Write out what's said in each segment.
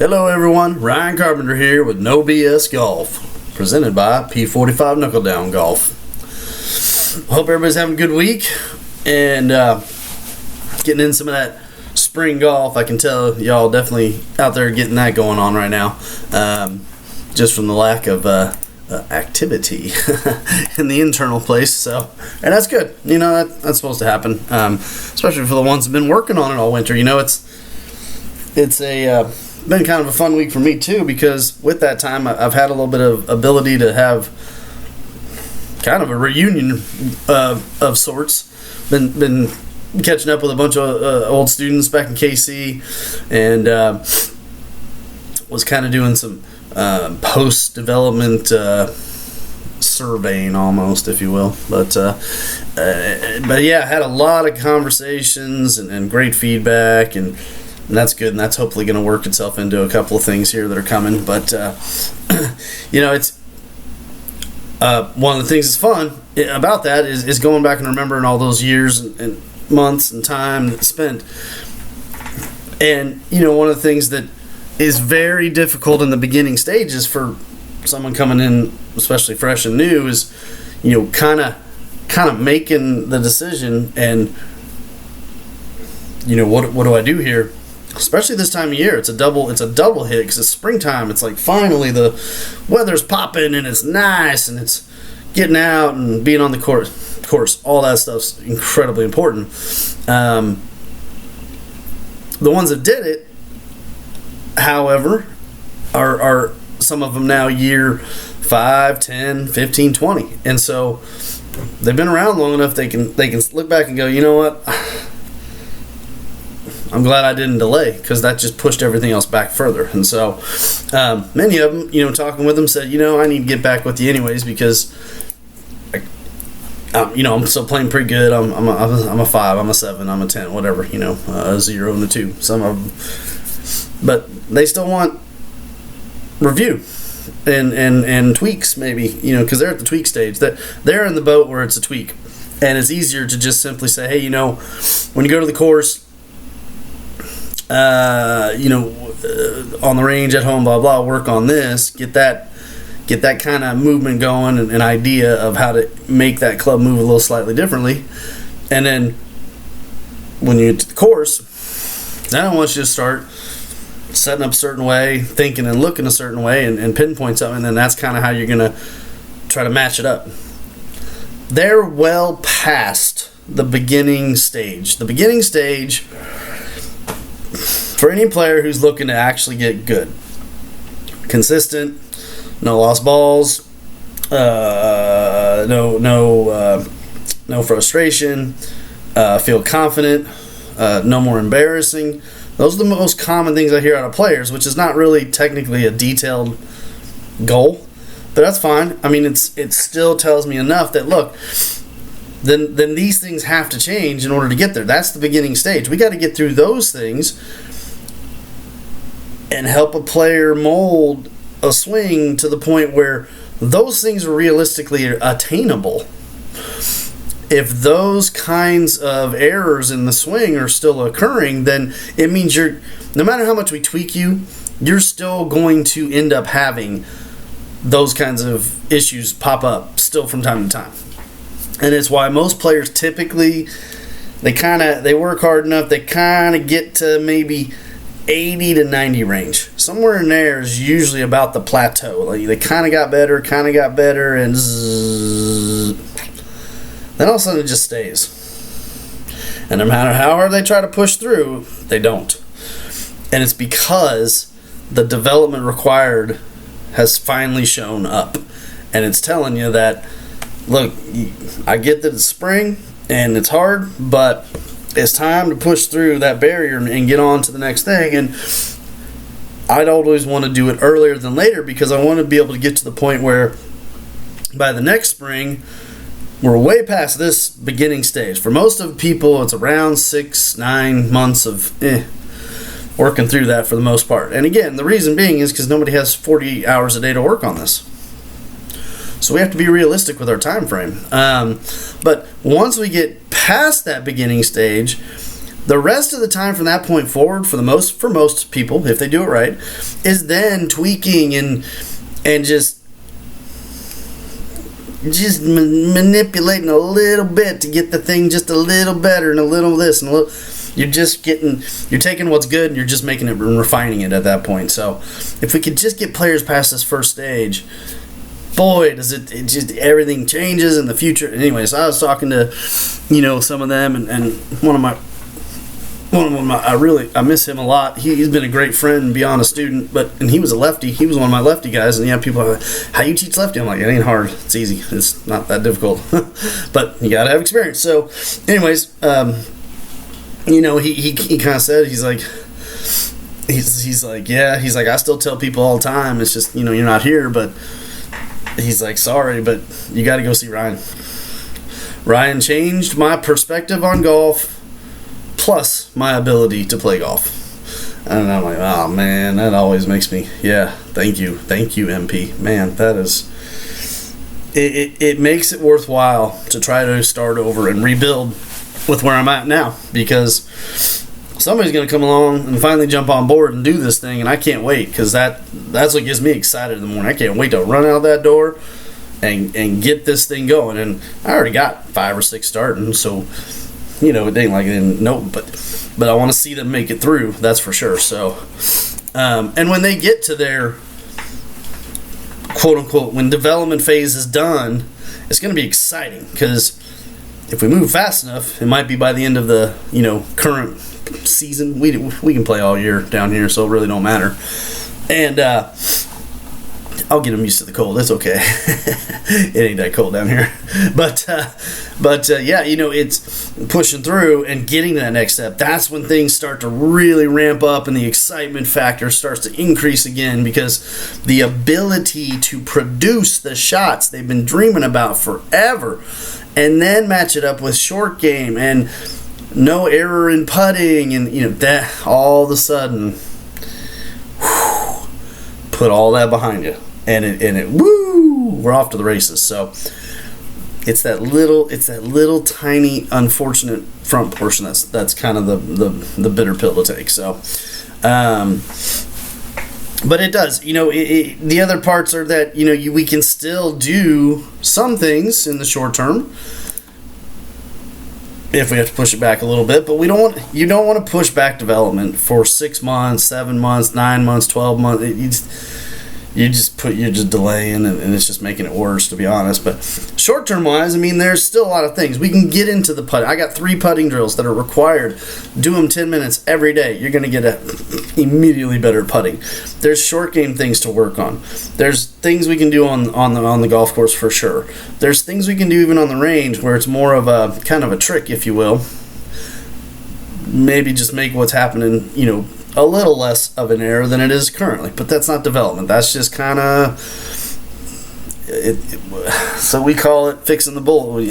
Hello everyone, Ryan Carpenter here with No BS Golf, presented by P45 Knuckle Down Golf. Hope everybody's having a good week and getting in some of that spring golf. I can tell y'all definitely out there getting that going on right now, just from the lack of activity in the internal place. So, and that's good. You know, that's supposed to happen, especially for the ones who've been working on it all winter. You know, it's been kind of a fun week for me too, because with that time I've had a little bit of ability to have kind of a reunion of sorts. Been catching up with a bunch of old students back in KC, and was kind of doing some post-development surveying almost, if you will. But yeah, I had a lot of conversations and great feedback, and that's good, and that's hopefully going to work itself into a couple of things here that are coming. But you know, it's one of the things that's fun about that is going back and remembering all those years and months and time spent. And you know, one of the things that is very difficult in the beginning stages for someone coming in, especially fresh and new, is, you know, kind of making the decision and, you know, what do I do here? Especially this time of year, it's a double hit, because it's springtime. It's like finally the weather's popping and it's nice and it's getting out and being on the course. All that stuff's incredibly important. The ones that did it, however, are some of them now year 5, 10, 15, 20, and so they've been around long enough they can look back and go, you know what, I'm glad I didn't delay, because that just pushed everything else back further. And so many of them, you know, talking with them, said, you know, I need to get back with you anyways, because you know, I'm still playing pretty good. I'm a 5, I'm a 7, I'm a 10, whatever, you know, a 0 and a 2, some of them. But they still want review and tweaks, maybe, you know, because they're at the tweak stage. That they're in the boat where it's a tweak, and it's easier to just simply say, hey, you know, when you go to the course, you know, on the range, at home, blah blah, work on this, get that kind of movement going, and an idea of how to make that club move a little slightly differently. And then when you get to the course, then I want you to start setting up a certain way, thinking and looking a certain way, and pinpoint something, and then that's kind of how you're going to try to match it up. They're well past the beginning stage. The beginning stage, for any player who's looking to actually get good, consistent, no lost balls, no frustration, feel confident, no more embarrassing. Those are the most common things I hear out of players, which is not really technically a detailed goal, but that's fine. I mean, it still tells me enough that, look, then these things have to change in order to get there. That's the beginning stage. We got to get through those things and help a player mold a swing to the point where those things are realistically attainable. If those kinds of errors in the swing are still occurring, then it means no matter how much we tweak you, you're still going to end up having those kinds of issues pop up still from time to time. And it's why most players typically, they work hard enough, they kind of get to maybe 80 to 90 range. Somewhere in there is usually about the plateau. Like, they kind of got better, and then all of a sudden it just stays. And no matter how hard they try to push through, they don't. And it's because the development required has finally shown up. And it's telling you that, look, I get that it's spring and it's hard, but it's time to push through that barrier and get on to the next thing. And I'd always want to do it earlier than later, because I want to be able to get to the point where by the next spring, we're way past this beginning stage. For most of people, it's around 6-9 months of working through that for the most part. And again, the reason being is because nobody has 40 hours a day to work on this. So we have to be realistic with our time frame. But once we get past that beginning stage, The rest of the time from that point forward, for most people, if they do it right, is then tweaking and just manipulating a little bit to get the thing just a little better and a little this and a little. You're taking what's good and you're just making it and refining it at that point. So if we could just get players past this first stage, boy, does it just everything changes in the future. Anyways, I was talking to some of them and one of them, I miss him a lot. He's been a great friend and beyond a student, and he was a lefty. He was one of my lefty guys, and people are like, how you teach lefty? I'm like, it ain't hard. It's easy. It's not that difficult. But you got to have experience. So anyways, he kind of said, he's like, I still tell people all the time, it's just, you're not here, but he's like, sorry, but you got to go see Ryan. Ryan changed my perspective on golf, plus my ability to play golf. And I'm like, oh man, that always makes me, thank you MP. Man, that is, it makes it worthwhile to try to start over and rebuild with where I'm at now, because somebody's going to come along and finally jump on board and do this thing, and I can't wait, because that's what gets me excited in the morning. I can't wait to run out that door and get this thing going. And I already got 5 or 6 starting, so it ain't like it didn't know, but I want to see them make it through, that's for sure. So and when they get to their quote unquote, when development phase is done, it's going to be exciting, because if we move fast enough, it might be by the end of the current season. We can play all year down here, so it really don't matter. And I'll get them used to the cold. It's okay. It ain't that cold down here. But it's pushing through and getting to that next step. That's when things start to really ramp up and the excitement factor starts to increase again, because the ability to produce the shots they've been dreaming about forever, and then match it up with short game and no error in putting, and that all of a sudden, put all that behind you, and we're off to the races. So it's that little tiny unfortunate front portion that's kind of the bitter pill to take. So but it does, the other parts are that we can still do some things in the short term if we have to push it back a little bit, but you don't want to push back development for 6 months, 7 months, 9 months, 12 months. You're just delaying, and it's just making it worse, to be honest. But short-term wise, there's still a lot of things. We can get into the putt. I got 3 putting drills that are required. Do them 10 minutes every day. You're going to get immediately better putting. There's short game things to work on. There's things we can do on the golf course for sure. There's things we can do even on the range where it's more of a kind of a trick, if you will. Maybe just make what's happening, a little less of an error than it is currently, but that's not development. That's just kind of so we call it fixing the bullet.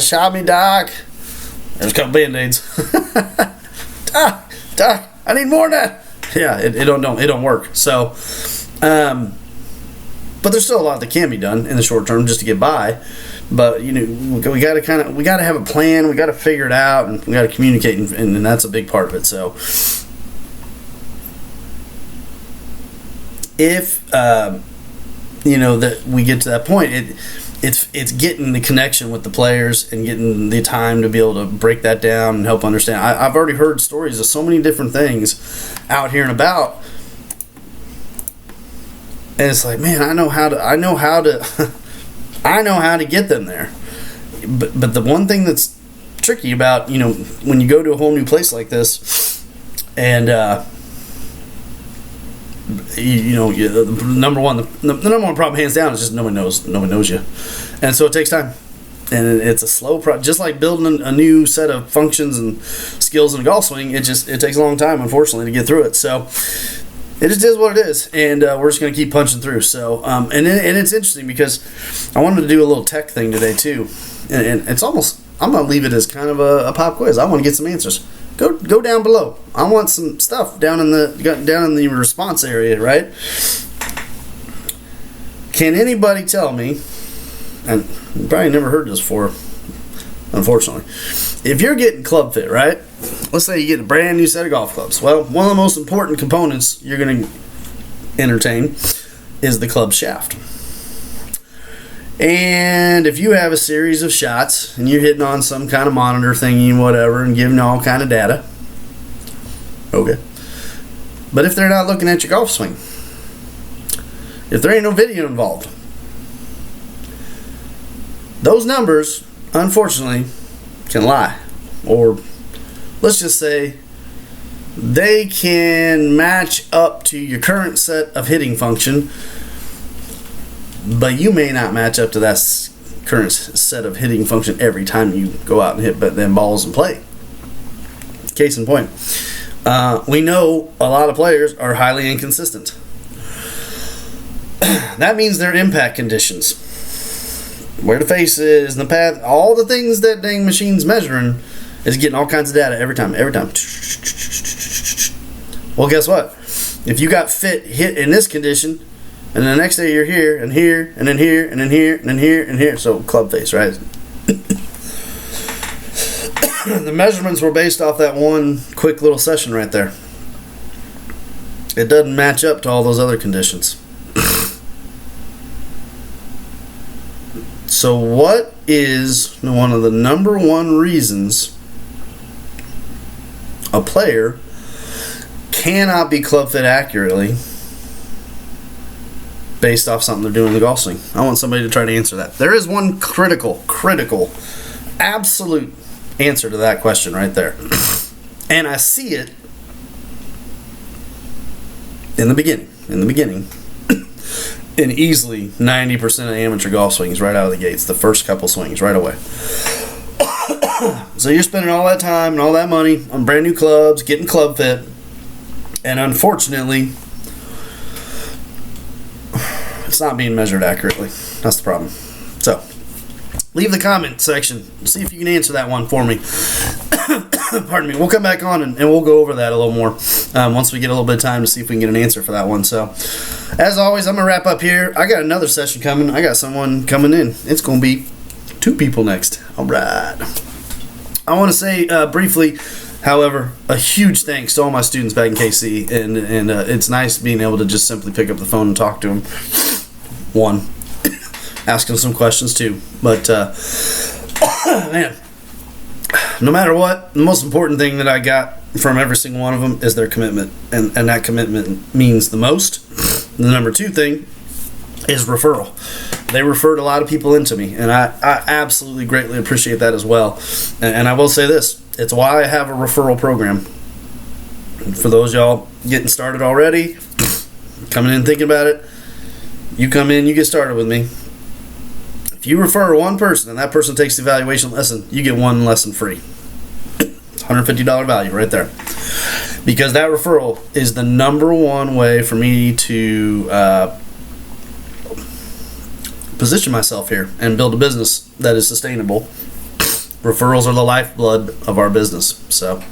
Shot me, doc. There's a couple band-aids. doc, I need more than that. Yeah, it don't work. So but there's still a lot that can be done in the short term just to get by. But we got to have a plan. We got to figure it out, and we got to communicate, and that's a big part of it. So if that we get to that point, it's getting the connection with the players and getting the time to be able to break that down and help understand. I've already heard stories of so many different things out here and about, and it's like, man, I know how to get them there. But the one thing that's tricky about when you go to a whole new place like this, and the number one problem hands down is just nobody knows you, and so it takes time, and it's a slow just like building a new set of functions and skills in a golf swing. It takes a long time, unfortunately, to get through it. So it just is what it is, and we're just going to keep punching through. So and it's interesting because I wanted to do a little tech thing today too, and it's almost, I'm going to leave it as kind of a pop quiz. I want to get some answers. Go down below. I want some stuff down in the response area, right? Can anybody tell me, and you probably never heard this before, unfortunately, if you're getting club fit, right? let's say you get a brand new set of golf clubs. Well, one of the most important components you're going to entertain is the club shaft. And if you have a series of shots and you're hitting on some kind of monitor thingy and whatever and giving all kind of data, okay. But if they're not looking at your golf swing, if there ain't no video involved, those numbers, unfortunately, can lie. Or let's just say they can match up to your current set of hitting function, but you may not match up to that current set of hitting function every time you go out and hit them balls and play. Case in point, we know a lot of players are highly inconsistent. That means their impact conditions, where the face is, and the path, all the things that dang machine's measuring is getting all kinds of data every time. Well, guess what? If you got hit in this condition, and the next day you're here, and here, and then here, and then here, and then here, and here, so club face, right? The measurements were based off that one quick little session right there. It doesn't match up to all those other conditions. So what is one of the number one reasons a player cannot be club fit accurately based off something they're doing in the golf swing? I want somebody to try to answer that. There is one critical, absolute answer to that question right there. And I see it in the beginning. In easily 90% of amateur golf swings right out of the gates, the first couple swings right away. So you're spending all that time and all that money on brand new clubs, getting club fit, and unfortunately, it's not being measured accurately. That's the problem. So, leave the comment section. See if you can answer that one for me. Pardon me. We'll come back on and we'll go over that a little more once we get a little bit of time to see if we can get an answer for that one. So, as always, I'm going to wrap up here. I got another session coming. I got someone coming in. It's going to be 2 people next. All right. I want to say briefly, however, a huge thanks to all my students back in KC. And it's nice being able to just simply pick up the phone and talk to them. One. Ask them some questions, too. But, man, no matter what, the most important thing that I got from every single one of them is their commitment. And that commitment means the most. The number 2 thing is referral. They referred a lot of people into me, and I absolutely greatly appreciate that as well. And I will say this, it's why I have a referral program. For those y'all getting started already, coming in thinking about it, you come in, you get started with me. If you refer one person and that person takes the evaluation lesson, you get one lesson free. $150 value right there. Because that referral is the number one way for me to position myself here and build a business that is sustainable. Referrals are the lifeblood of our business. So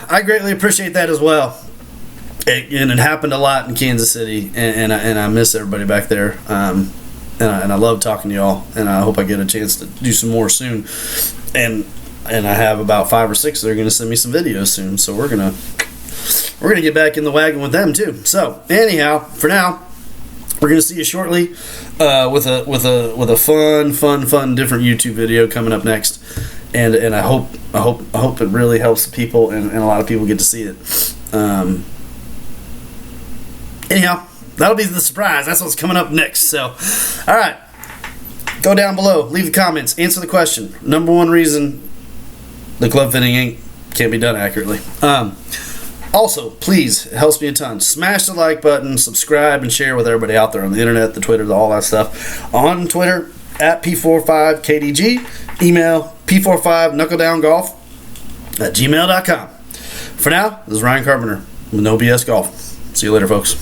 I greatly appreciate that as well. And it happened a lot in Kansas City, and I miss everybody back there. And I love talking to y'all, and I hope I get a chance to do some more soon. And I have about 5 or 6 that are going to send me some videos soon. So we're gonna get back in the wagon with them too. So anyhow, for now, we're gonna see you shortly with a fun different YouTube video coming up next. And I hope it really helps the people, and a lot of people get to see it. Anyhow, that'll be the surprise. That's what's coming up next. So, all right, go down below, leave the comments, answer the question. Number one reason the club fitting can't be done accurately. Also, please, it helps me a ton. Smash the like button, subscribe, and share with everybody out there on the internet, the Twitter, all that stuff. On Twitter, at P45KDG. Email P45knuckledowngolf@gmail.com. For now, this is Ryan Carpenter with No BS Golf. See you later, folks.